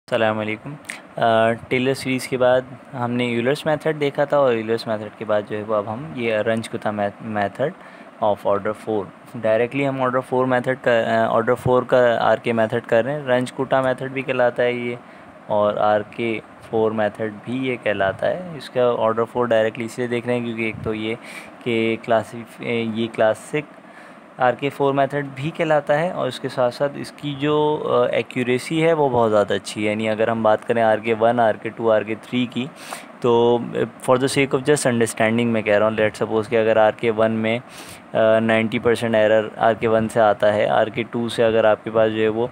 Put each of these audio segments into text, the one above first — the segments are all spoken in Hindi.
अस्सलाम वालेकुम। टेलर सीरीज़ के बाद हमने यूलर्स मेथड देखा था और यूलर्स मेथड के बाद जो है वो अब हम ये रंजकुता मेथड ऑफ ऑर्डर 4 डायरेक्टली हम ऑर्डर 4 का आर के मेथड कर रहे हैं। रंजकुटा मेथड भी कहलाता है ये और आर के 4 मेथड भी ये कहलाता है। इसका ऑर्डर 4 डायरेक्टली इसलिए देख रहे हैं क्योंकि एक तो ये कि क्लासिक आर के 4 मेथड भी कहलाता है और इसके साथ साथ इसकी जो एक्यूरेसी है वो बहुत ज़्यादा अच्छी है। यानी अगर हम बात करें आर के 1, आर के 2, आर के 3 की, तो for the sake of just understanding मैं कह रहा हूँ, लेट सपोज़ कि अगर आर के 1 में 90% एरर आर के 1 से आता है, आर के 2 से अगर आपके पास जो है वो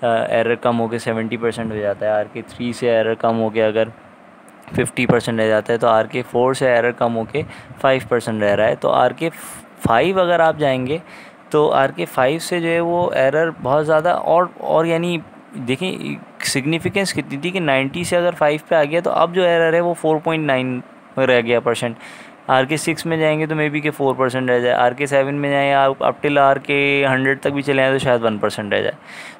एरर कम होकर 70% हो जाता है, आर के 3 से एरर कम होकर अगर 50% रह जाता है, तो आर के 4 से एरर कम होके 5% रह रहा है। तो आर के 5 अगर आप जाएंगे तो आर के 5 से जो है वो एरर बहुत ज़्यादा और यानी देखिए सिग्निफिकेंस कितनी थी कि 90 से अगर 5 पे आ गया तो अब जो एरर है वो 4.9 रह गया परसेंट। आर के 6 में जाएंगे तो मे बी के 4% रह जाए, आर के 7 में जाएँ आप अप टिल आर के 100 तक भी चले जाएँ तो शायद 1% रह जाए।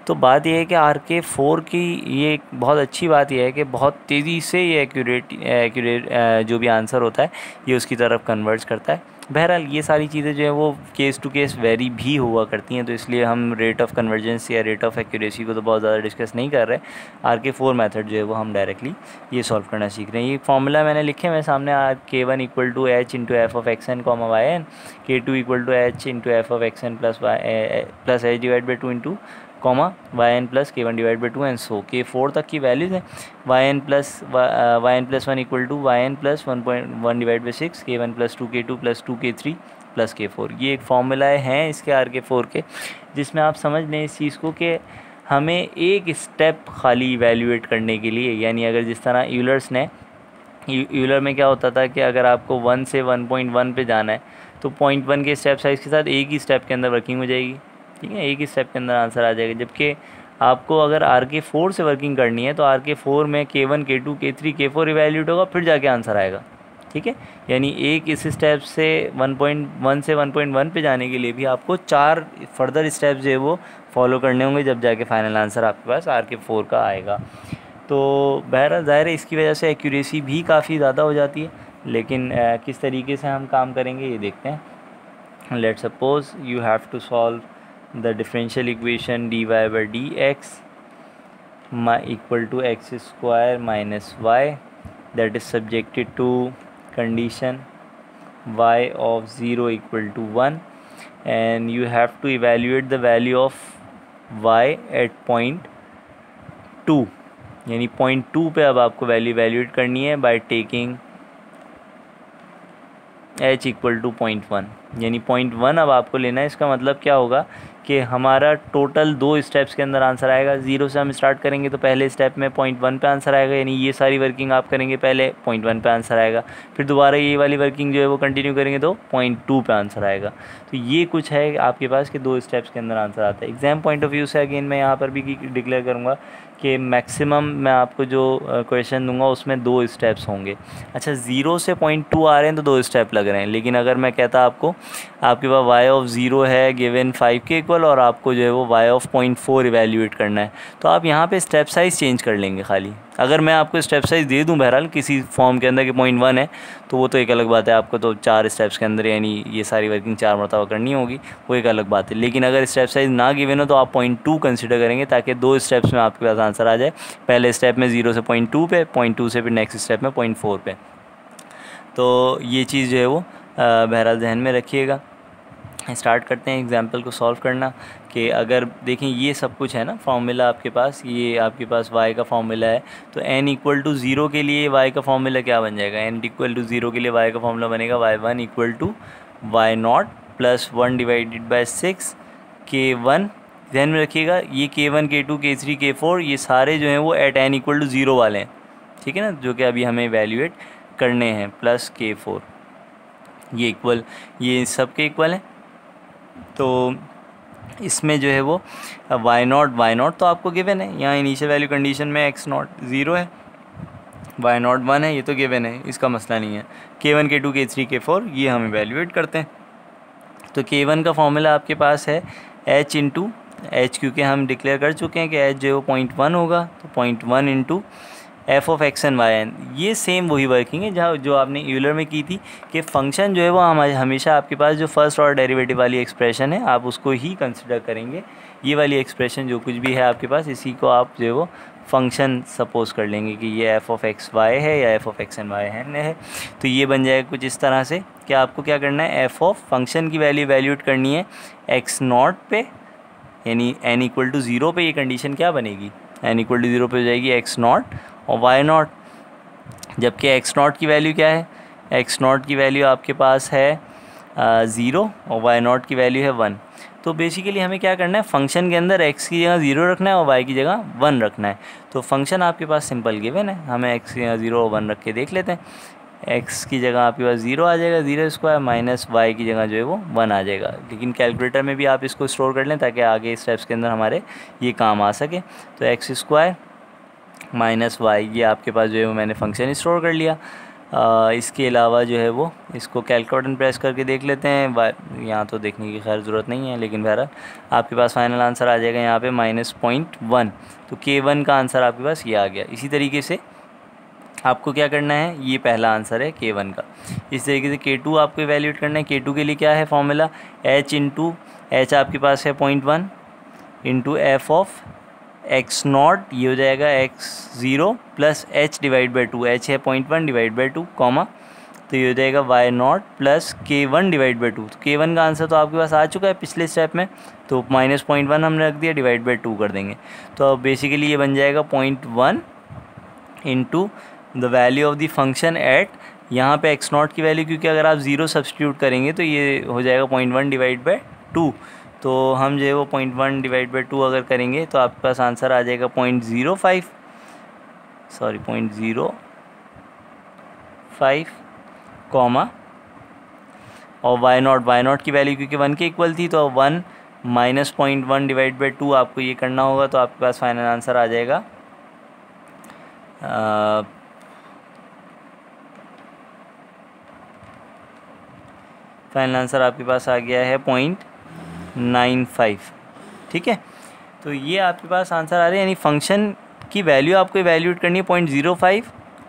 तो बात यह है कि आर के 4 की ये एक बहुत अच्छी बात यह है कि बहुत तेज़ी से ये एक्यूरेट जो भी आंसर होता है ये उसकी तरफ कन्वर्ज करता है। बहरहाल ये सारी चीज़ें जो है वो केस टू केस वेरी भी हुआ करती हैं, तो इसलिए हम रेट ऑफ कन्वर्जेंस या रेट ऑफ एक्यूरेसी को तो बहुत ज़्यादा डिस्कस नहीं कर रहे। आर के 4 मेथड जो है वो हम डायरेक्टली ये सॉल्व करना सीख रहे हैं। ये फार्मूला मैंने लिखे मेरे सामने, are K1 equal to H into F of X N comma Y N, K2 equal to H into F of X N plus H divide by 2 into comma Y N plus K1 divide by 2 and so K4 तक की वैल्यूज़ हैं। Y N plus 1 equal to Y N plus 1.1 divide by 6, K1 plus 2K2 plus 2K3 plus K4। ये एक फार्मूलाए हैं इसके आर के 4 के, जिसमें आप समझ लें इस चीज़ को कि हमें एक स्टेप खाली इवेल्यूएट करने के लिए, यानी अगर जिस तरह यूलर में क्या होता था कि अगर आपको 1 से 1.1 पे जाना है तो 0.1 के स्टेप साइज़ के साथ एक ही स्टेप के अंदर वर्किंग हो जाएगी, ठीक है, एक ही स्टेप के अंदर आंसर आ जाएगा। जबकि आपको अगर आर के 4 से वर्किंग करनी है तो आर के 4 में K1 K2 K3 K4 evaluate होगा, फिर जाके आंसर आएगा, ठीक है। यानी एक इस स्टेप से 1.1 से 1.1 पे जाने के लिए भी आपको 4 फर्दर स्टेप जो है वो फॉलो करने होंगे, जब जाके फाइनल आंसर आपके पास आर के 4 का आएगा। तो बहरहाल ज़ाहिर है इसकी वजह से एक्यूरेसी भी काफ़ी ज़्यादा हो जाती है, लेकिन किस तरीके से हम काम करेंगे ये देखते हैं। Let suppose you have to solve the differential equation dy by dx equal to x square minus y that is subjected to condition y of 0 equal to 1, and you have to evaluate the value of y at point 2, यानी पॉइंट 2 पे अब आपको वैल्यू इवेल्यूएट करनी है by taking h equal to 0.1, यानी 0.1 अब आपको लेना है। इसका मतलब क्या होगा कि हमारा टोटल 2 स्टेप्स के अंदर आंसर आएगा। 0 से हम स्टार्ट करेंगे तो पहले स्टेप में 0.1 पे आंसर आएगा, यानी ये सारी वर्किंग आप करेंगे पहले 0.1 पे आंसर आएगा, फिर दोबारा ये वाली वर्किंग जो है वो कंटिन्यू करेंगे तो 0.2 पे आंसर आएगा। तो ये कुछ है आपके पास कि 2 स्टेप्स के अंदर आंसर आता है। एग्ज़ाम पॉइंट ऑफ व्यू से अगेन मैं यहाँ पर भी डिक्लेयर करूँगा कि मैक्सिमम मैं आपको जो क्वेश्चन दूंगा उसमें 2 स्टेप्स होंगे। अच्छा, 0 से 0.2 आ रहे हैं तो 2 स्टेप लग रहे हैं, लेकिन अगर मैं कहता आपको आपके पास y ऑफ 0 है गिवन 5 के इक्वल और आपको जो है वो y ऑफ 0.4 इवेल्यूएट करना है, तो आप यहाँ पे स्टेप साइज़ चेंज कर लेंगे खाली। अगर मैं आपको स्टेप साइज़ दे दूँ बहरहाल किसी फॉर्म के अंदर कि 0.1 है तो वो तो एक अलग बात है, आपको तो 4 स्टेप्स के अंदर यानी ये सारी वर्किंग 4 मरतबा करनी होगी, वो एक अलग बात है। लेकिन अगर स्टेप साइज़ ना गिवन हो तो आप 0.2 कंसिडर करेंगे ताकि 2 स्टेप्स में आपके पास आंसर आ जाए। पहले स्टेप में 0 से 0.2 पे, 0.2 से फिर नेक्स्ट स्टेप में 0.4 पे। तो ये चीज़ जो है वो बहरहाल जहन में रखिएगा। स्टार्ट करते हैं एग्जाम्पल को सॉल्व करना कि अगर देखें ये सब कुछ है ना फार्मूला आपके पास, ये आपके पास y का फार्मूला है, तो n इक्वल टू 0 के लिए y का फार्मूला क्या बन जाएगा? n इक्वल टू 0 के लिए y का फार्मूला बनेगा y1 equal to y0 plus 1 divided by 6 K1। ध्यान में रखिएगा ये K1 K2 K3 K4 ये सारे जो हैं वो एट n इक्वल टू 0 वाले हैं, ठीक है ना, जो कि अभी हमें इवेल्यूएट करने हैं, प्लस K4 ये इक्वल, ये सब के इक्वल हैं। तो इसमें जो है वो y0 तो आपको गिवन है, यहाँ इनिशियल वैल्यू कंडीशन में x0 0 है, y0 1 है, ये तो गिवन है, इसका मसला नहीं है। K1 K2 K3 K4 ये हम इवेल्यूएट करते हैं। तो K1 का फॉर्मूला आपके पास है h इंटू एच क्योंकि हम डिक्लेयर कर चुके हैं कि एच जो है वो 0.1 होगा, तो 0.1 into F of X and Y N. ये सेम वही वर्किंग है जहाँ जो आपने यूलर में की थी कि फंक्शन जो है वो हमेशा आपके पास जो फर्स्ट ऑर्डर डेरिवेटिव वाली एक्सप्रेशन है आप उसको ही कंसिडर करेंगे। ये वाली एक्सप्रेशन जो कुछ भी है आपके पास, इसी को आप जो है वो फंक्शन सपोज कर लेंगे कि ये एफ ऑफ एक्स वाई है या F of X and Y N है। तो ये बन जाएगा कुछ इस तरह से कि आपको क्या करना है, एफ ऑफ फंक्शन की वैल्यू वैल्यूट करनी है एक्स नॉट पे, यानी एन इक्वल टू 0 पे ये कंडीशन क्या बनेगी, एन इक्वल टू 0 पे हो जाएगी एक्स नॉट और वाई नॉट। जबकि एक्स नॉट की वैल्यू क्या है, एक्स नॉट की वैल्यू आपके पास है 0 और वाई नॉट की वैल्यू है 1। तो बेसिकली हमें क्या करना है, फंक्शन के अंदर x की जगह 0 रखना है और y की जगह 1 रखना है। तो फंक्शन आपके पास सिंपल गिवन है, हमें x की जगह 0 और 1 रख के देख लेते हैं। x की जगह आपके पास 0 आ जाएगा, 0 स्क्वायर माइनस y की जगह जो है वो 1 आ जाएगा। लेकिन कैलकुलेटर में भी आप इसको स्टोर कर लें ताकि आगे स्टेप्स के अंदर हमारे ये काम आ सके। तो एक्स स्क्वायर माइनस वाई, ये आपके पास जो है वो मैंने फंक्शन स्टोर कर लिया। इसके अलावा जो है वो इसको कैलकुलेटर प्रेस करके देख लेते हैं, यहाँ तो देखने की खैर ज़रूरत नहीं है, लेकिन बहरहाल आपके पास फाइनल आंसर आ जाएगा यहाँ पे -0.1। तो K1 का आंसर आपके पास ये आ गया। इसी तरीके से आपको क्या करना है, ये पहला आंसर है K1 का। इस तरीके से K2 आपको इवैल्यूएट करना है। K2 के लिए क्या है फॉर्मूला, H इंटू H आपके पास है 0.1 into F of x not, ये हो जाएगा x0 plus h divide by 2, h है 0.1 डिवाइड बाई 2 कॉमा, तो ये हो जाएगा y not plus K1 divide by 2। तो K1 का आंसर तो आपके पास आ चुका है पिछले स्टेप में, तो -0.1 हमने रख दिया, डिवाइड बाई 2 कर देंगे। तो अब बेसिकली ये बन जाएगा 0.1 into the value of the function at, यहाँ पे एक्स नॉट की वैल्यू क्योंकि अगर आप 0 सब्सटीट्यूट करेंगे तो ये हो जाएगा 0.1 डिवाइड बाई 2। तो हम जो है वो 0.1 डिवाइड बाई 2 अगर करेंगे तो आपके पास आंसर आ जाएगा 0.05 कॉमा, और वाई नॉट की वैल्यू क्योंकि 1 के इक्वल थी तो 1 माइनस 0.1 डिवाइड बाई 2 आपको ये करना होगा। तो आपके पास फाइनल आंसर आ जाएगा फाइनल आंसर आपके पास आ गया है 0.95। ठीक है, तो ये आपके पास आंसर आ रहे हैं, यानी फंक्शन की वैल्यू आपको इवैल्यूएट करनी है 0.05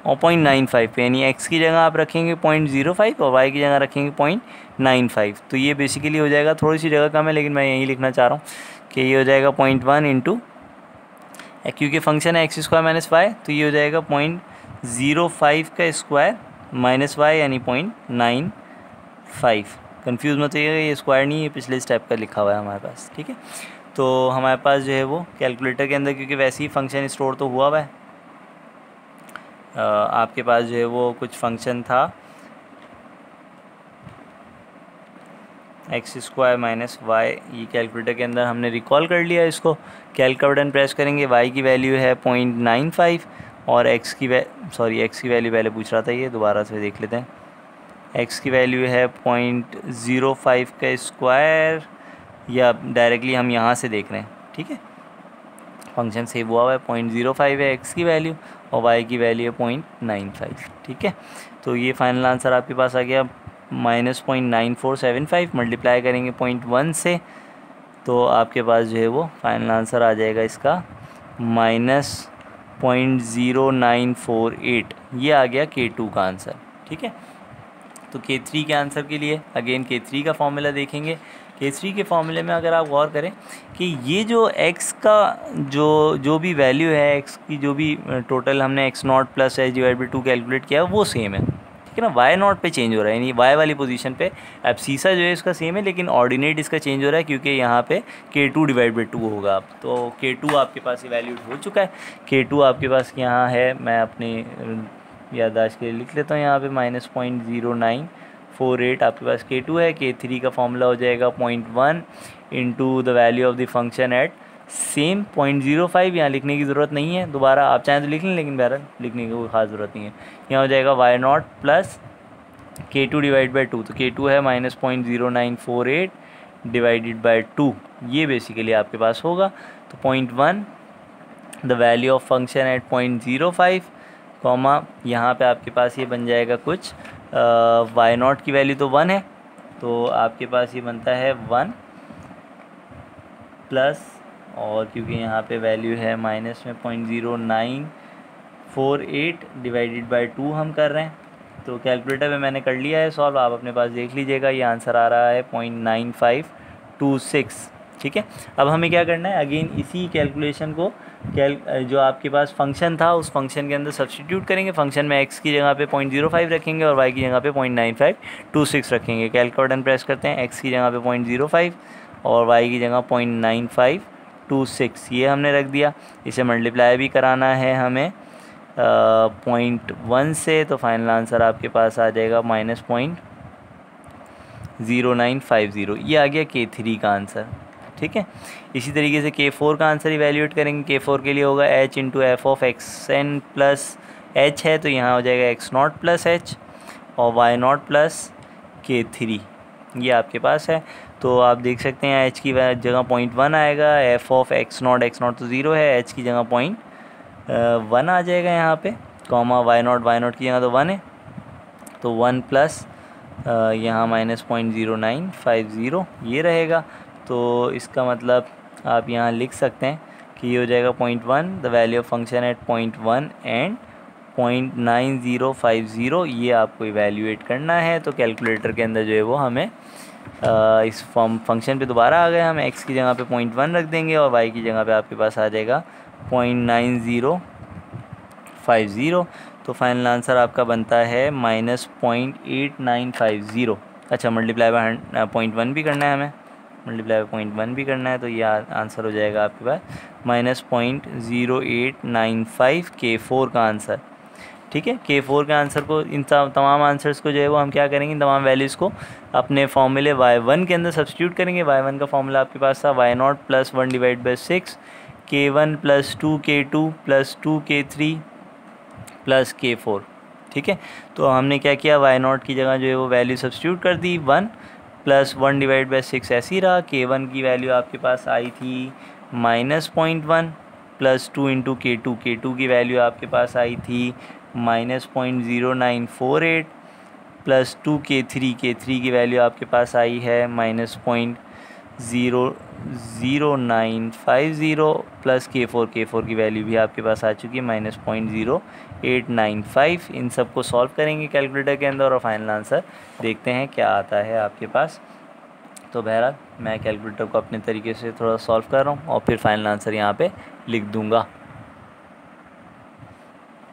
और 0.95 पे, यानी x की जगह आप रखेंगे 0.05 और y की जगह रखेंगे 0.95। तो ये बेसिकली हो जाएगा, थोड़ी सी जगह कम है लेकिन मैं यही लिखना चाह रहा हूँ कि ये हो जाएगा 0.1 इंटू, क्योंकि फंक्शन है एक्स स्क्वायर माइनस वाई, तो ये हो जाएगा 0.05 का स्क्वायर माइनस वाई यानी 0.95। कंफ्यूज मत होइएगा, ये स्क्वायर नहीं है, पिछले स्टेप का लिखा हुआ है हमारे पास। ठीक है, तो हमारे पास जो है वो कैलकुलेटर के अंदर क्योंकि वैसे ही फंक्शन स्टोर तो हुआ है, आपके पास जो है वो कुछ फंक्शन था एक्स स्क्वायर माइनस वाई, ये कैलकुलेटर के अंदर हमने रिकॉल कर लिया। इसको कैलकुलेटर प्रेस करेंगे, वाई की वैल्यू है 0.95 और एक्स की वैल्यू पहले पूछ रहा था, ये दोबारा से देख लेते हैं। एक्स की वैल्यू है 0.05 का स्क्वायर, या डायरेक्टली हम यहाँ से देख रहे हैं। ठीक है, फंक्शन सेव हुआ है 0.05 है एक्स की वैल्यू और वाई की वैल्यू है 0.95। ठीक है, तो ये फाइनल आंसर आपके पास आ गया -0.9475, मल्टीप्लाई करेंगे 0.1 से तो आपके पास जो है वो फाइनल आंसर आ जाएगा इसका -0.0948। ये आ गया K2 का आंसर। ठीक है, तो K3 के आंसर के लिए अगेन K3 का फॉर्मूला देखेंगे। K3 के फॉर्मूले में अगर आप गौर करें कि ये जो x का जो भी वैल्यू है, x की जो भी टोटल हमने x0 plus h divide by 2 calculate किया वो सेम है। ठीक है ना, y0 पे चेंज हो रहा है, यानी y वाली पोजीशन पे एब्सीसा जो है इसका सेम है, लेकिन ऑर्डिनेट इसका चेंज हो रहा है क्योंकि यहाँ पे K2 डिवाइड बाई 2 होगा। अब तो K2 आपके पास इवैल्यूएट हो चुका है। K2 आपके पास यहाँ है, मैं अपनी याददाश्त के लिए लिख लेता हूँ यहाँ पे -0.0948 आपके पास K2 है। K3 का फॉर्मूला हो जाएगा 0.1 into the value of the function at same 0.05, यहाँ लिखने की ज़रूरत नहीं है, दोबारा आप चाहें तो लिख लें लेकिन बहरहाल लिखने की कोई ख़ास ज़रूरत नहीं है। यहाँ हो जाएगा y0 plus K2 divide by 2, तो K2 है -0.0948 डिवाइडेड बाई 2, ये बेसिकली आपके पास होगा। तो 0.1 the value of function at 0.05 comma, यहाँ पे आपके पास ये बन जाएगा कुछ y0 की वैल्यू तो 1 है, तो आपके पास ये बनता है 1 प्लस और क्योंकि यहाँ पे वैल्यू है माइनस में 0.0948 डिवाइडेड बाय 2 हम कर रहे हैं, तो कैलकुलेटर में मैंने कर लिया है सॉल्व, आप अपने पास देख लीजिएगा। ये आंसर आ रहा है 0.9526। ठीक है, अब हमें क्या करना है, अगेन इसी कैलकुलेशन को जो आपके पास फंक्शन था उस फंक्शन के अंदर सब्सटीट्यूट करेंगे। फंक्शन में x की जगह पे 0.05 रखेंगे और y की जगह पे 0.9526 रखेंगे। कैलक बटन प्रेस करते हैं, x की जगह पे 0.05 और y की जगह 0.9526 ये हमने रख दिया। इसे मल्टीप्लाई भी कराना है हमें 0.1 से, तो फाइनल आंसर आपके पास आ जाएगा -0.0950। ये आ गया K3 का आंसर। ठीक है, इसी तरीके से K4 का आंसर इवैल्यूएट करेंगे। K4 के लिए होगा h into F of X N plus H है, तो यहाँ हो जाएगा x0 प्लस एच और y0 प्लस K3, ये आपके पास है। तो आप देख सकते हैं h की जगह 0.1 आएगा, f ऑफ x0 तो 0 है, h की जगह 0.1 आ जाएगा यहाँ पे, कॉमा y0 की जगह तो 1 है, तो 1 प्लस यहाँ -0.0950 ये रहेगा। तो इसका मतलब आप यहाँ लिख सकते हैं कि ये हो जाएगा 0.1, the value of function at 0.1 and 0.9050, ये आपको इवैल्यूएट करना है। तो कैलकुलेटर के अंदर जो है वो हमें इस फंक्शन पे दोबारा आ गया, हम x की जगह पे 0.1 रख देंगे और y की जगह पे आपके पास आ जाएगा 0.9050। तो फाइनल आंसर आपका बनता है -0.8950। अच्छा, मल्टीप्लाई बाय 0.1 भी करना है हमें, मल्टीप्लाई बाय 0.1 भी करना है, तो ये आंसर हो जाएगा आपके पास -0.0895 K4 का आंसर। ठीक है, K4 के आंसर को, इन तमाम आंसर्स को जो है वो हम क्या करेंगे, तमाम वैल्यूज़ को अपने फॉर्मूले y1 के अंदर सब्स्टिट्यूट करेंगे। y1 का फॉर्मूला आपके पास था y0 plus 1 divide by 6 K1 plus 2K2 plus 2K3 plus K4। ठीक है, तो हमने क्या किया, y0 की जगह जो है वो वैल्यू सब्स्टिट्यूट कर दी, 1 प्लस 1 डिवाइड बाई 6 ऐसे ही रहा। K1 की वैल्यू आपके पास आई थी -0.1 प्लस 2 इंटू K2 की वैल्यू आपके पास आई थी -0.0948 प्लस 2K3 की वैल्यू आपके पास आई है -0.0950 प्लस K4 की वैल्यू भी आपके पास आ चुकी है -0.0895। इन सब को सॉल्व करेंगे कैलकुलेटर के अंदर और फाइनल आंसर देखते हैं क्या आता है आपके पास। तो बहरहाल मैं कैलकुलेटर को अपने तरीके से थोड़ा सॉल्व कर रहा हूँ और फिर फाइनल आंसर यहाँ पे लिख दूँगा।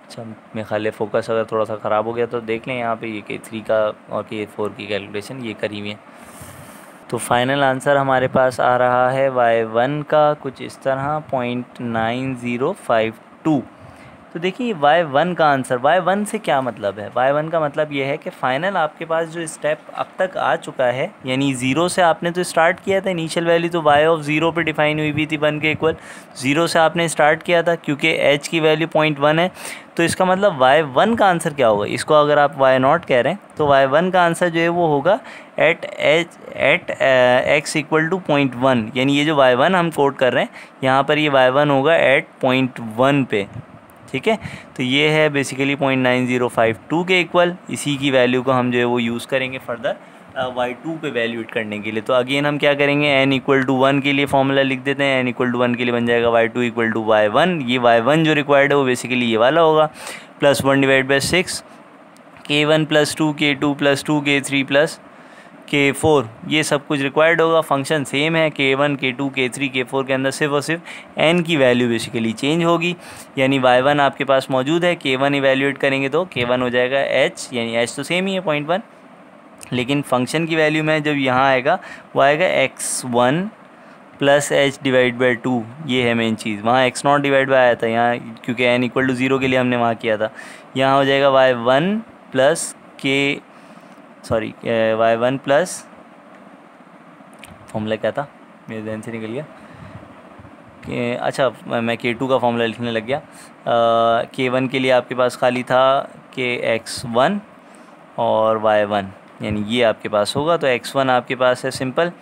अच्छा, मेरे ख्याल है फोकस अगर थोड़ा सा ख़राब हो गया तो देख लें, यहाँ पे ये K3 का और K4 की कैलकुलेशन ये करी हुई है। तो फाइनल आंसर हमारे पास आ रहा है y1 का कुछ इस तरह 0.9052। तो देखिए y1 का आंसर, y1 से क्या मतलब है, y1 का मतलब ये है कि फ़ाइनल आपके पास जो स्टेप अब तक आ चुका है, यानी 0 से आपने तो स्टार्ट किया था, इनिशियल वैल्यू तो y ऑफ 0 पे डिफाइन हुई थी 1 के इक्वल, 0 से आपने स्टार्ट किया था, क्योंकि h की वैल्यू 0.1 है, तो इसका मतलब y1 का आंसर क्या होगा, इसको अगर आप y0 कह रहे हैं तो y1 का आंसर जो है वो होगा एट x इक्वल टू 0.1, यानी ये जो y1 हम कोट कर रहे हैं यहाँ पर ये y1 होगा एट 0.1 पे। ठीक है, तो ये है बेसिकली 0.9052 के इक्वल। इसी की वैल्यू को हम जो है वो यूज़ करेंगे फर्दर y2 पे वैल्यूएट करने के लिए। तो अगेन हम क्या करेंगे, n इक्वल टू 1 के लिए फॉर्मूला लिख देते हैं, n इक्वल टू 1 के लिए बन जाएगा y2 इक्वल टू y1। ये y1 जो रिक्वायर्ड है वो बेसिकली ये वाला होगा, plus 1 divide by 6 K1 plus 2 K2 plus 2 K3 plus K4, ये सब कुछ रिक्वायर्ड होगा। फंक्शन सेम है, K1 K2 K3 K4 के अंदर सिर्फ और सिर्फ n की वैल्यू बेसिकली चेंज होगी, यानी y1 आपके पास मौजूद है, K1 इवैल्यूएट करेंगे तो K1 हो जाएगा h, यानी h तो सेम ही है 0.1, लेकिन फंक्शन की वैल्यू में जब यहाँ आएगा वो आएगा x1 plus h divide by 2, ये है मेन चीज़। वहाँ x0 डिवाइड बाई आया था, यहाँ क्योंकि n इक्वल टू 0 के लिए हमने वहाँ किया था, यहाँ हो जाएगा y1 plus y1 plus, formula क्या था मेरे ध्यान से निकल गया कि, अच्छा मैं K2 का फॉर्मूला लिखने लग गया। K1 के लिए आपके पास खाली था कि x1 और y1, यानी ये आपके पास होगा। तो x1 आपके पास है सिंपल,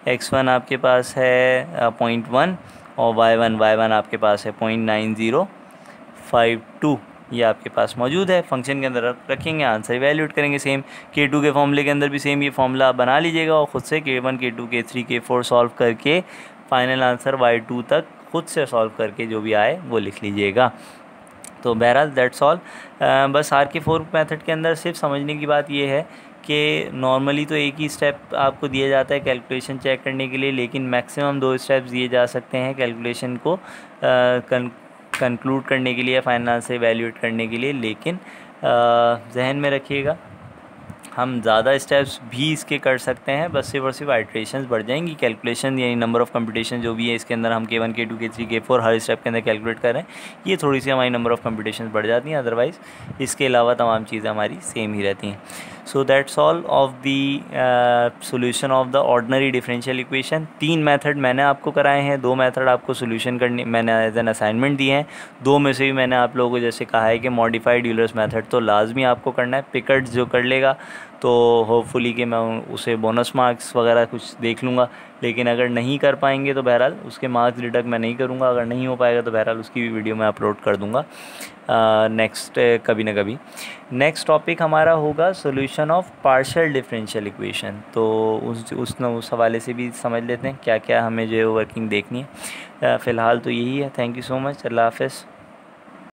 x1 आपके पास है 0.1 और y1 आपके पास है 0.9052, ये आपके पास मौजूद है। फंक्शन के अंदर रखेंगे, आंसर इवैल्यूएट करेंगे सेम। K2 के फॉर्मूले के अंदर भी सेम ये फॉर्मूला आप बना लीजिएगा और ख़ुद से K1 K2 K3 K4 solve करके फाइनल आंसर y2 तक खुद से सॉल्व करके जो भी आए वो लिख लीजिएगा। तो बहरहाल दैट्स ऑल। बस RK4 मेथड के अंदर सिर्फ समझने की बात ये है कि नॉर्मली तो एक ही स्टेप आपको दिया जाता है कैलकुलेशन चेक करने के लिए, लेकिन मैक्सिमम 2 स्टेप्स दिए जा सकते हैं कैलकुलेशन को कंक्लूड करने के लिए, फाइनल आंसर इवैल्यूएट करने के लिए। लेकिन जहन में रखिएगा हम ज़्यादा स्टेप्स भी इसके कर सकते हैं, बस सिर्फ और सिर्फ आइट्रेशंस बढ़ जाएंगी। कैलकुलेशन यानी नंबर ऑफ़ कंप्यूटेशन जो भी है इसके अंदर हम K1 K2 K3 K4 हर स्टेप के अंदर कैलकुलेट कर रहे हैं, ये थोड़ी सी हमारी नंबर ऑफ़ कंप्यूटेशन बढ़ जाती हैं। अदरवाइज़ इसके अलावा तमाम चीज़ें हमारी सेम ही रहती हैं। So that's all of the solution of the ordinary differential equation. 3 method मैंने आपको कराए हैं, 2 मेथड आपको सोल्यूशन करने मैंने एज एन असाइनमेंट दिए हैं। 2 में से भी मैंने आप लोगों को जैसे कहा है कि मॉडिफाइड यूलर्स मेथड तो लाजमी आपको करना है। पिकट्स जो कर लेगा तो होपफुली कि मैं उसे बोनस मार्क्स वगैरह कुछ देख लूँगा, लेकिन अगर नहीं कर पाएंगे तो बहरहाल उसके मार्क्स डिडक्ट मैं नहीं करूँगा। अगर नहीं हो पाएगा तो बहरहाल उसकी भी वीडियो मैं अपलोड कर दूँगा नेक्स्ट कभी ना कभी। नेक्स्ट टॉपिक हमारा होगा solution of partial differential equation. तो उस हवाले से भी समझ लेते हैं क्या क्या हमें जो है वर्किंग देखनी है। फ़िलहाल तो यही है। Thank you so much. Allah हाफ़िज़।